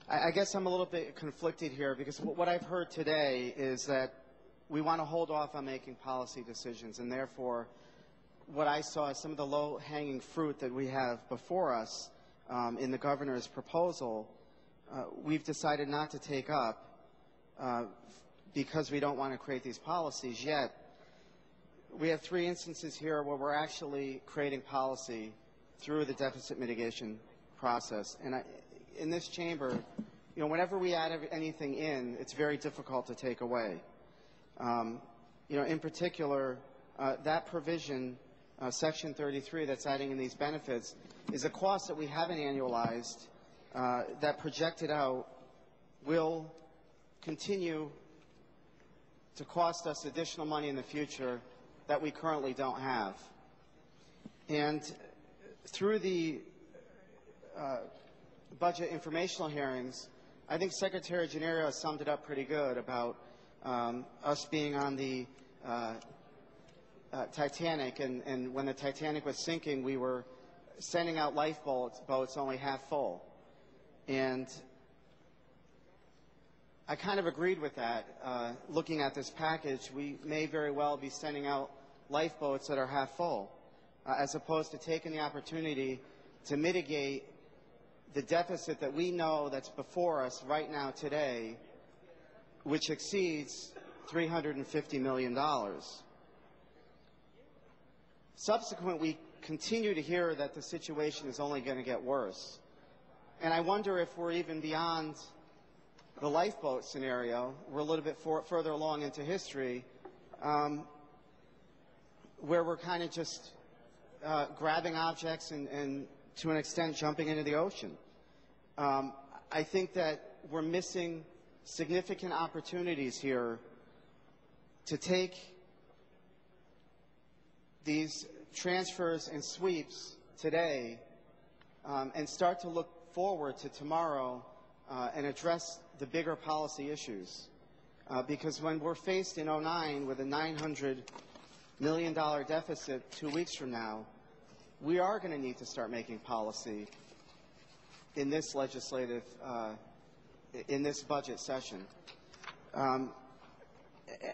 I guess I'm a little bit conflicted here because what I've heard today is that we want to hold off on making policy decisions, and therefore what I saw as some of the low-hanging fruit that we have before us in the governor's proposal, we've decided not to take up because we don't want to create these policies. Yet we have three instances here where we're actually creating policy through the deficit mitigation process. And in this chamber, whenever we add anything in, it's very difficult to take away. In particular, that provision, Section 33, that's adding in these benefits, is a cost that we haven't annualized, that projected out will continue to cost us additional money in the future that we currently don't have. And through the budget informational hearings, I think Secretary Gennaro summed it up pretty good about us being on the Titanic, and when the Titanic was sinking, we were sending out lifeboats only half full. And I kind of agreed with that. Looking at this package, we may very well be sending out lifeboats that are half full, as opposed to taking the opportunity to mitigate the deficit that we know that's before us right now today, which exceeds $350 million. Subsequently, we continue to hear that the situation is only going to get worse. And I wonder if we're even beyond the lifeboat scenario. We're a little bit further along into history, where we're kind of just grabbing objects and to an extent jumping into the ocean. I think that we're missing significant opportunities here to take these transfers and sweeps today and start to look forward to tomorrow and address the bigger policy issues. Because when we're faced in 2009 with a $900 million deficit 2 weeks from now, we are going to need to start making policy in this legislative, in this budget session. And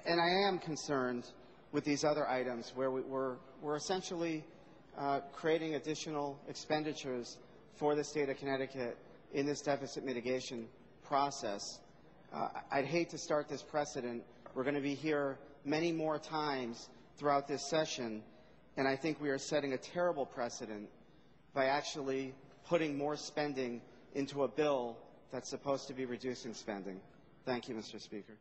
I am concerned with these other items where we're essentially creating additional expenditures for the state of Connecticut in this deficit mitigation process. I'd hate to start this precedent. We're going to be here many more times throughout this session, and I think we are setting a terrible precedent by actually putting more spending into a bill that's supposed to be reducing spending. Thank you, Mr. Speaker.